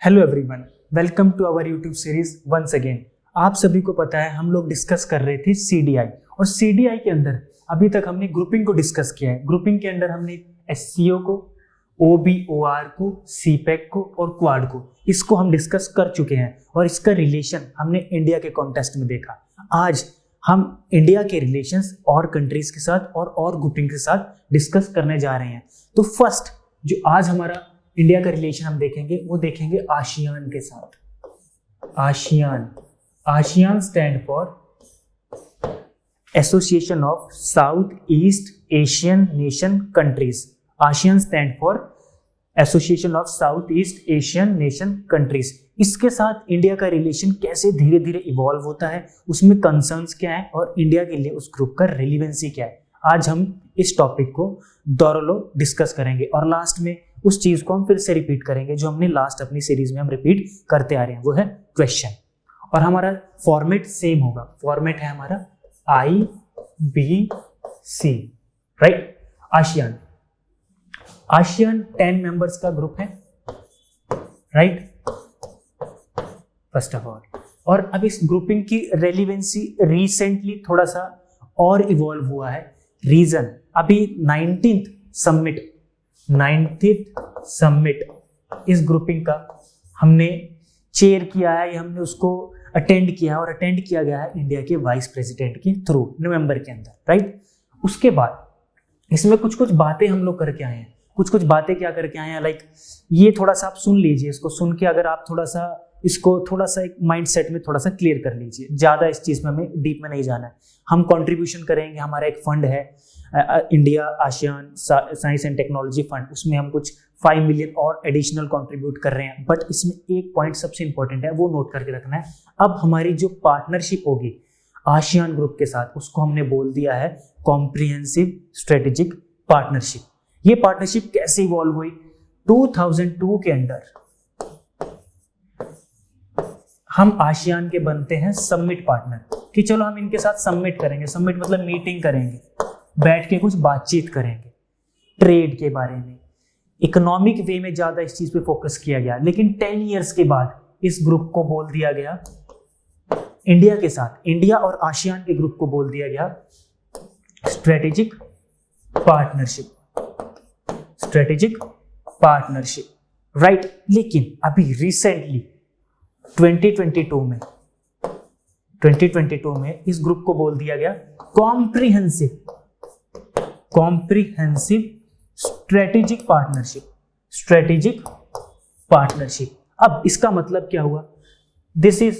Hello everyone, welcome to our YouTube series once again. आप सभी को पता है हम लोग डिस्कस कर रहे थे सीडीआई, और सीडीआई के अंदर अभी तक हमने ग्रुपिंग को डिस्कस किया है। ग्रुपिंग के अंदर हमने एससीओ को, ओबीओआर को, सीपेक को और क्वाड को, इसको हम डिस्कस कर चुके हैं और इसका रिलेशन हमने इंडिया के कॉन्टेक्स्ट में देखा। आज हम इंडिया के रिलेशंस और कंट्रीज के साथ और ग्रुपिंग के साथ डिस्कस करने जा रहे हैं। तो फर्स्ट जो आज हमारा इंडिया का रिलेशन हम देखेंगे वो देखेंगे आसियान के साथ। ASEAN stand for association of south east Asian nation countries. ASEAN stand for association of south east Asian nation countries. इसके साथ इंडिया का रिलेशन कैसे धीरे धीरे इवॉल्व होता है, उसमें कंसर्न्स क्या है और इंडिया के लिए उस ग्रुप का रिलेवेंसी क्या है, आज हम इस टॉपिक को दोहरालो डिस्कस करेंगे। और लास्ट में उस चीज को हम फिर से रिपीट करेंगे जो हमने लास्ट अपनी सीरीज में हम रिपीट करते आ रहे हैं, वो है क्वेश्चन। और हमारा फॉर्मेट सेम होगा, फॉर्मेट है हमारा IBC, राइट। आसियान 10 मेंबर्स का ग्रुप है, राइट, फर्स्ट ऑफ ऑल। और अब इस ग्रुपिंग की रेलिवेंसी रिसेंटली थोड़ा सा और इवॉल्व हुआ है। रीजन, अभी 19th समिट इस ग्रुपिंग का हमने चेयर किया है, या हमने उसको अटेंड किया है, और अटेंड किया गया है इंडिया के वाइस प्रेसिडेंट के थ्रू नवंबर के अंदर, राइट। उसके बाद इसमें कुछ कुछ बातें हम लोग करके आए हैं। कुछ बातें क्या करके आए हैं, लाइक ये थोड़ा सा आप सुन लीजिए, इसको सुन के अगर आप इसको थोड़ा सा एक माइंड सेट में थोड़ा सा क्लियर कर लीजिए। ज़्यादा इस चीज़ में हमें डीप में नहीं जाना है। हम कंट्रीब्यूशन करेंगे, हमारा एक फंड है India ASEAN science and technology fund, उसमें हम कुछ 5 मिलियन और एडिशनल कंट्रीब्यूट कर रहे हैं। बट इसमें एक पॉइंट सबसे इंपॉर्टेंट है, वो नोट करके रखना है। अब हमारी जो पार्टनरशिप होगी आसियान ग्रुप के साथ, उसको हमने बोल दिया है कॉम्प्रिहेंसिव स्ट्रेटेजिक पार्टनरशिप। ये पार्टनरशिप कैसे इवॉल्व हुई? 2002 के अंदर हम आसियान के बनते हैं समिट पार्टनर, कि चलो हम इनके साथ समिट करेंगे। समिट मतलब मीटिंग करेंगे, बैठ के कुछ बातचीत करेंगे ट्रेड के बारे में। इकोनॉमिक वे में ज्यादा इस चीज पे फोकस किया गया। लेकिन 10 इयर्स के बाद इस ग्रुप को बोल दिया गया इंडिया के साथ, इंडिया और आसियान के ग्रुप को बोल दिया गया स्ट्रेटेजिक पार्टनरशिप, राइट। लेकिन अभी रिसेंटली 2022 में इस ग्रुप को बोल दिया गया कॉम्प्रिहेंसिव स्ट्रेटेजिक पार्टनरशिप। अब इसका मतलब क्या हुआ? This is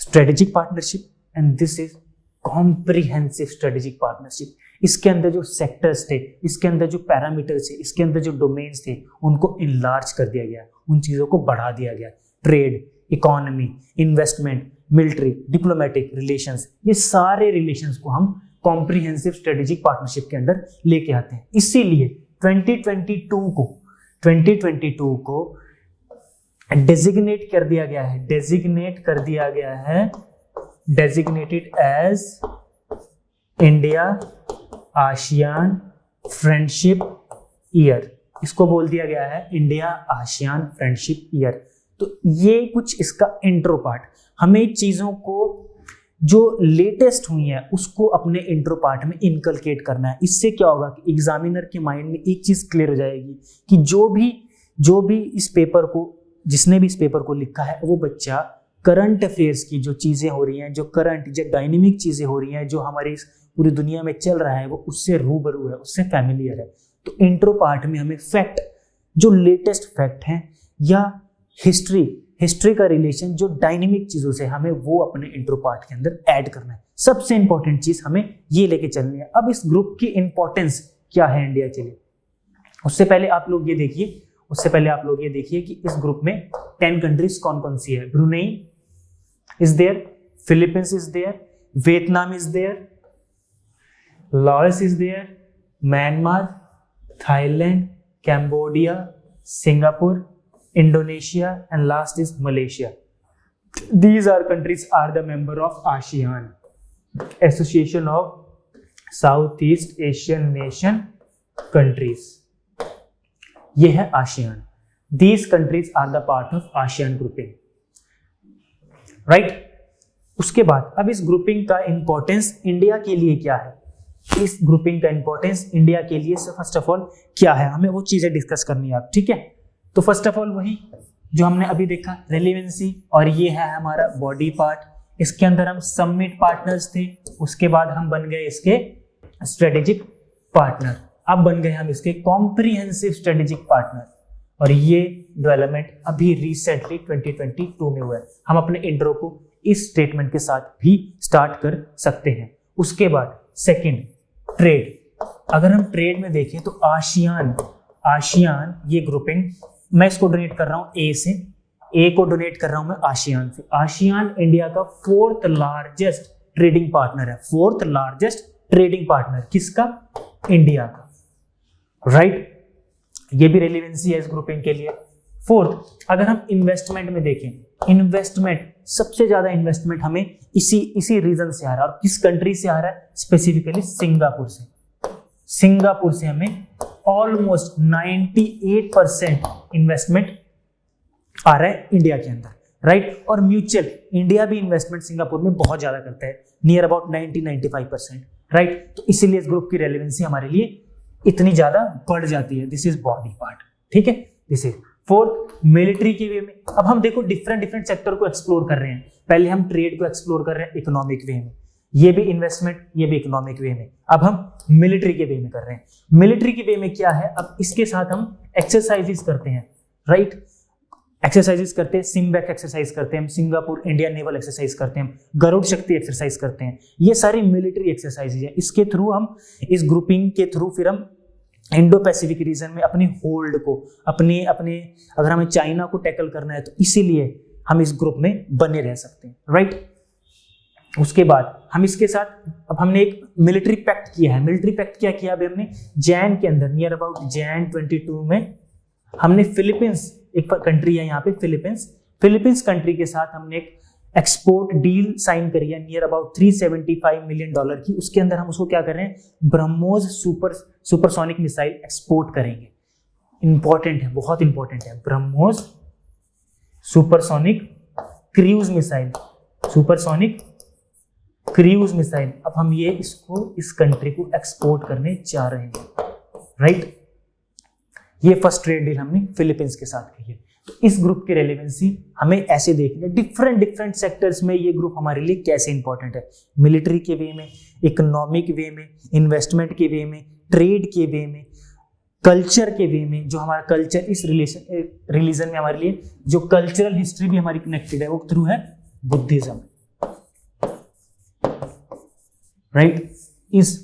strategic partnership and this is comprehensive strategic partnership. इसके अंदर जो सेक्टर्स थे, इसके अंदर जो पैरामीटर्स थे, इसके अंदर जो डोमेन्स थे, उनको इनलार्ज कर दिया गया, उन चीजों को बढ़ा दिया गया। Trade, economy, investment, military, diplomatic relations, ये सारे रिलेशंस को हम कॉम्प्रिहेंसिव स्ट्रेटेजिक पार्टनरशिप के अंदर लेके आते हैं। इसीलिए 2022 को डेजिग्नेट कर दिया गया है designated as India ASEAN friendship year. इसको बोल दिया गया है इंडिया आसियान फ्रेंडशिप ईयर। तो ये कुछ इसका इंट्रो पार्ट, हमें चीजों को जो लेटेस्ट हुई है उसको अपने इंट्रो पार्ट में इनकलकेट करना है। इससे क्या होगा कि एग्जामिनर के माइंड में एक चीज क्लियर हो जाएगी कि जो भी इस पेपर को, जिसने भी इस पेपर को लिखा है, वो बच्चा करंट अफेयर्स की जो चीजें हो रही हैं, जो डायनेमिक चीजें हो रही हैं, जो हमारी पूरी दुनिया में चल रहा है, वो उससे रूबरू है, उससे फैमिलियर है। तो इंट्रो पार्ट में हमें फैक्ट, जो लेटेस्ट फैक्ट हैं, या हिस्ट्री का रिलेशन जो डायनेमिक चीजों से, हमें वो अपने इंट्रो पार्ट के अंदर ऐड करना है। सबसे इंपॉर्टेंट चीज हमें ये लेके चलनी है। अब इस ग्रुप की इंपॉर्टेंस क्या है इंडिया के लिए, उससे पहले आप लोग ये देखिए कि इस ग्रुप में 10 कंट्रीज कौन कौन सी है। Brunei is there, Philippines is there, Vietnam is there, Laos is there, Myanmar, Thailand, Cambodia, Singapore, Indonesia, and last is Malaysia. These countries are the member of ASEAN, Association of Southeast Asian Nation Countries. ये है ASEAN. These countries are the part of ASEAN grouping, right. उसके बाद अब इस grouping का importance India के लिए क्या है, इस ग्रुपिंग का इंपॉर्टेंस इंडिया के लिए फर्स्ट ऑफ ऑल क्या है, हमें वो चीजें डिस्कस करनी है आप, ठीक है। तो फर्स्ट ऑफ ऑल वही जो हमने अभी देखा रेलेवेंसी, और ये है हमारा बॉडी पार्ट, इसके अंदर हम समिट पार्टनर्स थे, उसके बाद हम बन गए इसके स्ट्रेटेजिक पार्टनर, अब बन गए हम इसके कॉम्प्रिहेंसिव स्ट्रेटेजिक पार्टनर, और ये डेवलपमेंट अभी रिसेंटली 2022 में हुआ है। हम अपने इंट्रो को इस स्टेटमेंट के साथ भी स्टार्ट कर सकते हैं। उसके बाद सेकंड ट्रेड, अगर हम ट्रेड में देखें तो आसियान ये ग्रुपिंग, मैं इसको डोनेट कर रहा हूं ए से, ए को डोनेट कर रहा हूं मैं आसियान से। आसियान इंडिया का फोर्थ लार्जेस्ट ट्रेडिंग पार्टनर है, फोर्थ लार्जेस्ट ट्रेडिंग पार्टनर किसका, इंडिया का, राइट। ये भी रेलेवेंसी है इस ग्रुपिंग के लिए। फोर्थ, अगर हम इन्वेस्टमेंट में देखें, इन्वेस्टमेंट सबसे ज्यादा इन्वेस्टमेंट हमें इसी रीजन से आ रहा है, और किस कंट्री से आ रहा है, स्पेसिफिकली सिंगापुर से। सिंगापुर से हमें ऑलमोस्ट 98% इन्वेस्टमेंट आ रहा है इंडिया के अंदर, राइट। और म्यूचुअल इंडिया भी इन्वेस्टमेंट सिंगापुर में बहुत ज्यादा करता है, नियर अबाउट 90-95%, राइट। तो इसीलिए इस ग्रुप की रेलेवेंसी हमारे लिए इतनी ज्यादा बढ़ जाती है। दिस इज बॉडी पार्ट, ठीक है। दिस इज फोर्थ, मिलिट्री के वे में। अब हम देखो डिफरेंट सेक्टर को एक्सप्लोर कर रहे हैं, पहले हम ट्रेड को एक्सप्लोर कर रहे हैं इकोनॉमिक वे में, ये भी इन्वेस्टमेंट, ये भी इकोनॉमिक वे में। अब हम मिलिट्री के वे में कर रहे हैं। मिलिट्री के वे में क्या है, अब इसके साथ हम एक्सरसाइजेस करते हैं, राइट। एक्सरसाइजेस करते हैं, सिम्बैक एक्सरसाइज करते हैं, सिंगापुर इंडियन नेवल एक्सरसाइज करते हैं, गरुड़ शक्ति एक्सरसाइज करते हैं, ये सारी मिलिट्री एक्सरसाइजेज है। इसके थ्रू हम, इस ग्रुपिंग के थ्रू फिर हम इंडो पैसिफिक रीजन में अपने होल्ड को, अपने अगर हमें चाइना को टैकल करना है तो इसीलिए हम इस ग्रुप में बने रह सकते हैं, राइट। उसके बाद हम इसके साथ, अब हमने एक मिलिट्री पैक्ट किया है। मिलिट्री पैक्ट क्या किया अभी हमने, जैन के अंदर, नियर अबाउट जैन 22 में हमने फिलीपींस, एक कंट्री है यहाँ पे फिलीपींस कंट्री के साथ हमने एक एक्सपोर्ट डील साइन करी है, नियर अबाउट $375 मिलियन की। उसके अंदर हम उसको क्या कर रहे हैं, ब्रह्मोस सुपरसोनिक मिसाइल एक्सपोर्ट करेंगे। इंपॉर्टेंट है, बहुत इंपॉर्टेंट है, ब्रह्मोस सुपरसोनिक क्रूज मिसाइल। अब हम ये इसको, इस कंट्री को एक्सपोर्ट करने जा रहे हैं, राइट। ये फर्स्ट ट्रेड डील हमने फिलीपींस के साथ की है। तो इस ग्रुप की रेलेवेंसी हमें ऐसे देखनी है, डिफरेंट सेक्टर्स में ये ग्रुप हमारे लिए कैसे इंपॉर्टेंट है, मिलिट्री के वे में, इकोनॉमिक वे में, इन्वेस्टमेंट के वे में, ट्रेड के वे में, कल्चर के वे में। जो हमारा कल्चर, इस रिलीजन में हमारे लिए जो कल्चरल हिस्ट्री भी हमारी कनेक्टेड है, वो थ्रू है बुद्धिज्म, राइट। इस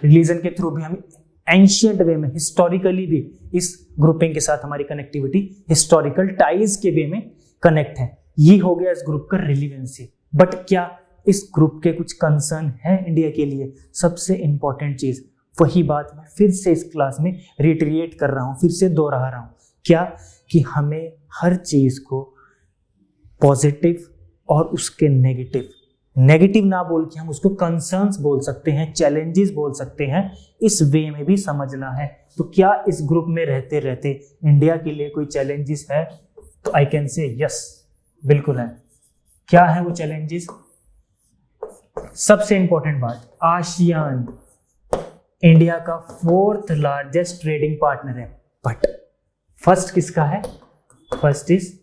रिलीजन के थ्रू भी हम एंशियंट वे में, हिस्टोरिकली भी इस ग्रुपिंग के साथ हमारी कनेक्टिविटी हिस्टोरिकल टाइज के वे में कनेक्ट है। ये हो गया इस ग्रुप का रिलेवेंसी। बट क्या इस ग्रुप के कुछ कंसर्न है इंडिया के लिए? सबसे इंपॉर्टेंट चीज, वही बात मैं फिर से इस क्लास में रिट्रिएट कर रहा हूं, फिर से दोहरा रहा हूं, क्या कि हमें हर चीज को पॉजिटिव और उसके नेगेटिव ना बोल के हम उसको कंसर्न्स बोल सकते हैं, चैलेंजेस बोल सकते हैं, इस वे में भी समझना है। तो क्या इस ग्रुप में रहते रहते इंडिया के लिए कोई चैलेंजेस है? तो आई कैन से यस, बिल्कुल है। क्या है वो चैलेंजेस? सबसे इंपॉर्टेंट बात, आसियान इंडिया का 4th लार्जेस्ट ट्रेडिंग पार्टनर है, बट फर्स्ट किसका है? फर्स्ट इज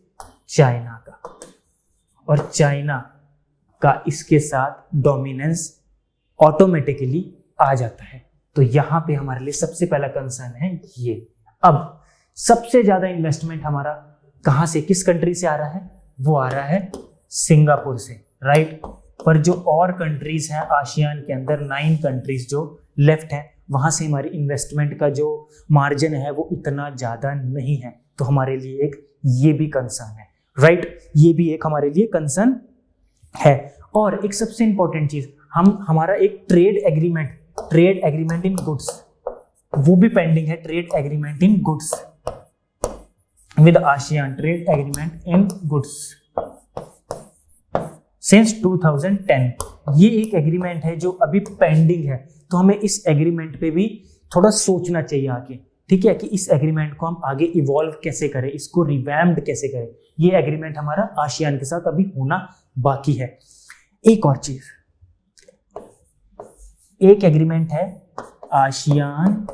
चाइना का, और चाइना का इसके साथ डोमिनेंस ऑटोमेटिकली आ जाता है। तो यहां पे हमारे लिए सबसे पहला कंसर्न है ये। अब सबसे ज्यादा इन्वेस्टमेंट हमारा कहां से, किस कंट्री से आ रहा है? वो आ रहा है सिंगापुर से, राइट। पर जो और कंट्रीज हैं आसियान के अंदर, 9 कंट्रीज जो लेफ्ट हैं, वहां से हमारी इन्वेस्टमेंट का जो मार्जिन है वो इतना ज्यादा नहीं है। तो हमारे लिए एक ये भी कंसर्न है, राइट। ये भी एक हमारे लिए कंसर्न है। और एक सबसे इंपॉर्टेंट चीज, हमारा एक ट्रेड एग्रीमेंट इन गुड्स, वो भी पेंडिंग है। Trade agreement in goods with ASEAN, trade agreement in goods since 2010, ये एक एग्रीमेंट है जो अभी पेंडिंग है। तो हमें इस एग्रीमेंट पे भी थोड़ा सोचना चाहिए आगे, ठीक है, कि इस एग्रीमेंट को हम आगे इवॉल्व कैसे करें, इसको रिवैम्ड कैसे करें। ये एग्रीमेंट हमारा आसियान के साथ अभी होना बाकी है। एक और चीज, एक एग्रीमेंट है आसियान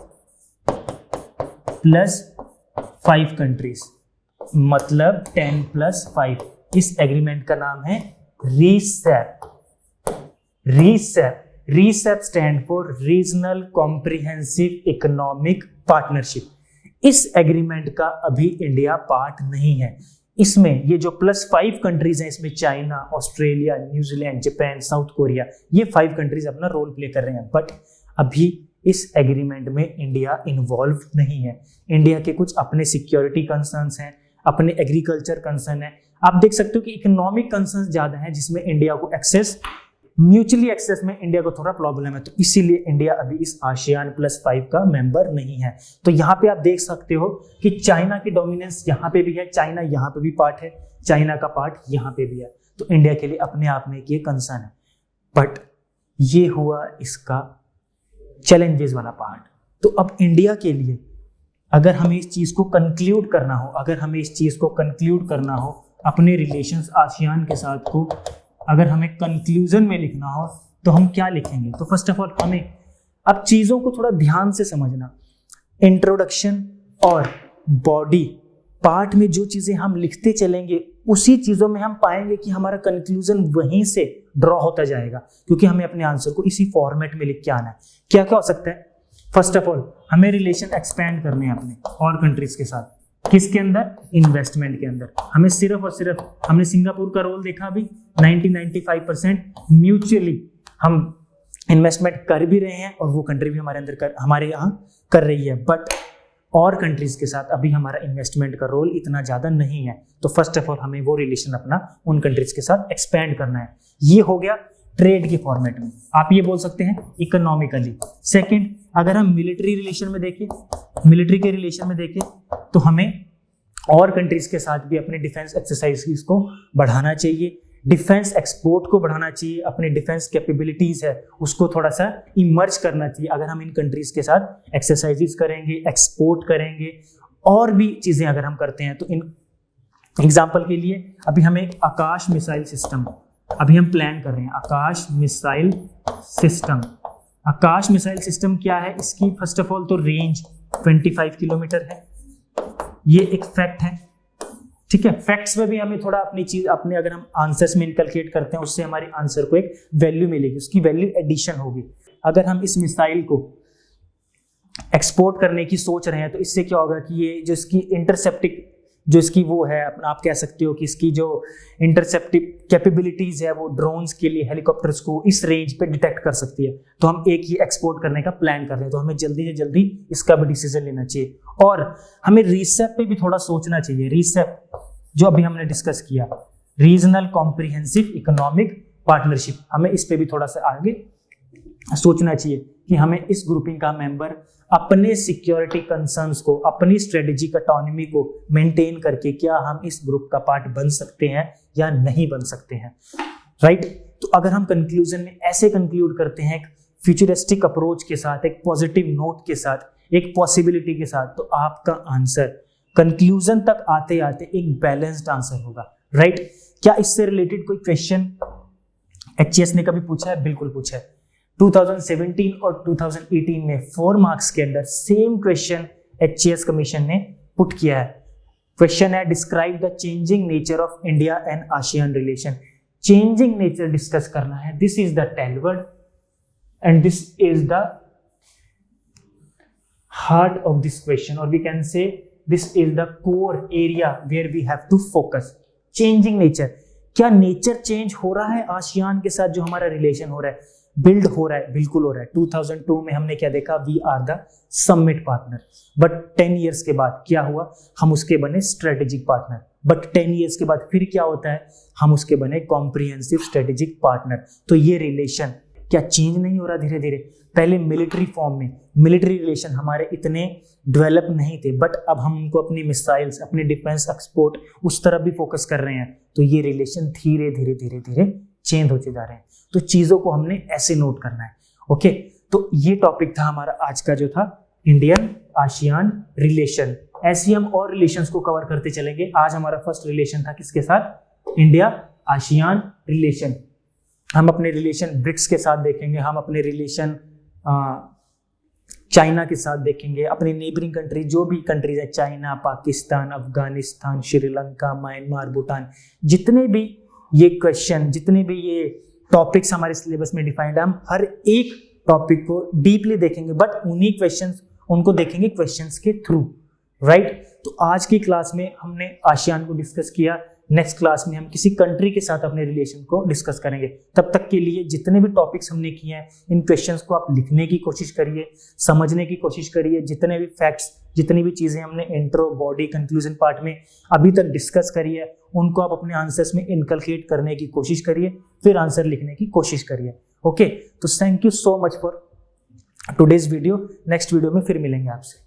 प्लस 5 कंट्रीज, मतलब 10+5। इस एग्रीमेंट का नाम है रीसेप। रीसेप stand for regional comprehensive economic partnership. इस एग्रीमेंट का अभी इंडिया पार्ट नहीं है। इसमें ये जो +5 कंट्रीज हैं, इसमें China, Australia, New Zealand, Japan, south Korea, ये 5 कंट्रीज अपना रोल प्ले कर रहे हैं, बट अभी इस एग्रीमेंट में इंडिया इन्वॉल्व नहीं है। इंडिया के कुछ अपने सिक्योरिटी कंसर्न्स हैं, अपने एग्रीकल्चर कंसर्न है। आप देख सकते हो कि इकोनॉमिक कंसर्न्स ज्यादा हैं, जिसमें इंडिया को एक्सेस, म्यूचुअली एक्सेस में इंडिया को थोड़ा प्रॉब्लम है, तो इसीलिए इंडिया अभी इस आसियान +5 का मेंबर नहीं है। तो यहाँ पे आप देख सकते हो कि चाइना की डोमिनेंस यहाँ पे भी है, चाइना यहाँ पे भी पार्ट है, चाइना का पार्ट यहाँ पे भी है, तो इंडिया के लिए अपने आप में ये कंसर्न है। बट ये हुआ इसका चैलेंजेस वाला पार्ट। तो अब इंडिया के लिए अगर हमें इस चीज को कंक्लूड करना हो, अपने रिलेशंस आसियान के साथ को अगर हमें कंक्लूजन में लिखना हो, तो हम क्या लिखेंगे? तो फर्स्ट ऑफ ऑल हमें अब चीजों को थोड़ा ध्यान से समझना। इंट्रोडक्शन और बॉडी पार्ट में जो चीजें हम लिखते चलेंगे, उसी चीजों में हम पाएंगे कि हमारा कंक्लूजन वहीं से ड्रॉ होता जाएगा, क्योंकि हमें अपने आंसर को इसी फॉर्मेट में लिख के आना है। क्या क्या हो सकता है? फर्स्ट ऑफ ऑल हमें रिलेशन एक्सपेंड करने हैं अपने और कंट्रीज के साथ। किसके अंदर? इन्वेस्टमेंट के अंदर। हमें सिर्फ और सिर्फ, हमने सिंगापुर का रोल देखा अभी, 90-95% म्यूचुअली हम इन्वेस्टमेंट कर भी रहे हैं और वो कंट्री भी हमारे यहाँ कर रही है, बट और कंट्रीज के साथ अभी हमारा इन्वेस्टमेंट का रोल इतना ज्यादा नहीं है। तो फर्स्ट ऑफ ऑल हमें वो रिलेशन अपना उन कंट्रीज के साथ एक्सपेंड करना है। ये हो गया ट्रेड के फॉर्मेट में, आप ये बोल सकते हैं इकोनॉमिकली। सेकंड, अगर हम मिलिट्री रिलेशन में देखें, मिलिट्री के रिलेशन में देखें, तो हमें और कंट्रीज के साथ भी अपने डिफेंस एक्सरसाइज को बढ़ाना चाहिए, डिफेंस एक्सपोर्ट को बढ़ाना चाहिए, अपने डिफेंस कैपेबिलिटीज है उसको थोड़ा सा इमर्ज करना चाहिए। अगर हम इन कंट्रीज के साथ एक्सरसाइजेस करेंगे, एक्सपोर्ट करेंगे, और भी चीजें अगर हम करते हैं, तो इन एग्जाम्पल के लिए अभी हमें आकाश मिसाइल सिस्टम अभी हम प्लान कर रहे हैं। आकाश मिसाइल सिस्टम क्या है? इसकी फर्स्ट ऑफ ऑल तो रेंज 25 किलोमीटर है, ये एक फैक्ट है, ठीक है। फैक्ट्स में भी हमें थोड़ा अपनी चीज अपने अगर हम आंसर्स में इनकलकेट करते हैं, उससे हमारे आंसर को एक वैल्यू मिलेगी, उसकी वैल्यू एडिशन होगी। अगर हम इस मिसाइल को एक्सपोर्ट करने की सोच रहे हैं, तो इससे क्या होगा कि ये जो इसकी इंटरसेप्टिंग, जो इसकी वो है, आप कह सकते हो कि इसकी जो इंटरसेप्टिव कैपेबिलिटीज है, वो ड्रोन्स के लिए, हेलीकॉप्टर्स को इस रेंज पे डिटेक्ट कर सकती है। तो हम एक ही एक्सपोर्ट करने का प्लान कर रहे हैं, तो हमें जल्दी से जल्दी इसका भी डिसीजन लेना चाहिए। और हमें रीसेप पे भी थोड़ा सोचना चाहिए। रीसेप जो अभी हमने डिस्कस किया, रीजनल कॉम्प्रिहेंसिव इकोनॉमिक पार्टनरशिप, हमें इस पे भी थोड़ा सा आगे सोचना चाहिए कि हमें इस ग्रुपिंग का मेंबर अपने सिक्योरिटी कंसर्न्स को, अपनी स्ट्रेटेजिक ऑटोनॉमी को मेंटेन करके क्या हम इस ग्रुप का पार्ट बन सकते हैं या नहीं बन सकते हैं, राइट। तो अगर हम कंक्लूजन में ऐसे कंक्लूड करते हैं फ्यूचरिस्टिक अप्रोच के साथ, एक पॉजिटिव नोट के साथ, एक पॉसिबिलिटी के साथ, तो आपका आंसर कंक्लूजन तक आते आते एक बैलेंस्ड आंसर होगा, राइट। क्या इससे रिलेटेड कोई क्वेश्चन एचएस ने कभी पूछा है? बिल्कुल पूछा है। 2017 और 2018 में 4 मार्क्स के अंदर सेम क्वेश्चन एचएस कमीशन ने पुट किया है। क्वेश्चन है, describe the changing nature of India and ASEAN relation. Changing nature discuss करना है। This is the tail word and this is the heart of this question, और we can say this is the core area where we have to focus. Changing nature, क्या nature change हो रहा है ASEAN के साथ? जो हमारा रिलेशन हो रहा है, बिल्ड हो रहा है, बिल्कुल हो रहा है। 2002 में हमने क्या देखा? We are the summit partner, but 10 years के बाद क्या हुआ? हम उसके बने स्ट्रेटेजिक पार्टनर, बट 10 इयर्स के बाद फिर क्या होता है? हम उसके बने कॉम्प्रिहेंसिव स्ट्रेटेजिक पार्टनर। तो ये रिलेशन क्या चेंज नहीं हो रहा धीरे धीरे? पहले मिलिट्री फॉर्म में मिलिट्री रिलेशन हमारे इतने डेवलप नहीं थे, बट अब हम उनको अपनी मिसाइल्स, अपने डिफेंस एक्सपोर्ट उस तरफ भी फोकस कर रहे हैं, तो ये रिलेशन धीरे धीरे धीरे धीरे चेंज होते जा रहे हैं। तो चीजों को हमने ऐसे नोट करना है, ओके। तो ये टॉपिक था हमारा आज का, जो था इंडियन आसियान रिलेशन। ऐसे ही हम और रिलेशंस को कवर करते चलेंगे। आज हमारा फर्स्ट रिलेशन था किसके साथ? India ASEAN relation. हम अपने रिलेशन ब्रिक्स के साथ देखेंगे, हम अपने रिलेशन चाइना के साथ देखेंगे, अपने नेबरिंग कंट्री जो भी कंट्रीज है, चाइना, पाकिस्तान, अफगानिस्तान, श्रीलंका, म्यांमार, भूटान, जितने भी ये क्वेश्चन, जितने भी ये टॉपिक्स हमारे सिलेबस में डिफाइंड है, हम हर एक टॉपिक को डीपली देखेंगे, बट उन्हीं क्वेश्चंस उनको देखेंगे क्वेश्चंस के थ्रू, राइट। तो आज की क्लास में हमने आसियान को डिस्कस किया। नेक्स्ट क्लास में हम किसी कंट्री के साथ अपने रिलेशन को डिस्कस करेंगे। तब तक के लिए जितने भी टॉपिक्स हमने किए हैं, इन क्वेश्चंस को आप लिखने की कोशिश करिए, समझने की कोशिश करिए। जितने भी फैक्ट्स, जितनी भी चीज़ें हमने इंट्रो, बॉडी, कंक्लूजन पार्ट में अभी तक डिस्कस करी है, उनको आप अपने आंसर्स में इनकलकेट करने की कोशिश करिए, फिर आंसर लिखने की कोशिश करिए। ओके, तो thank you so much for today's video. Next video में फिर मिलेंगे आपसे।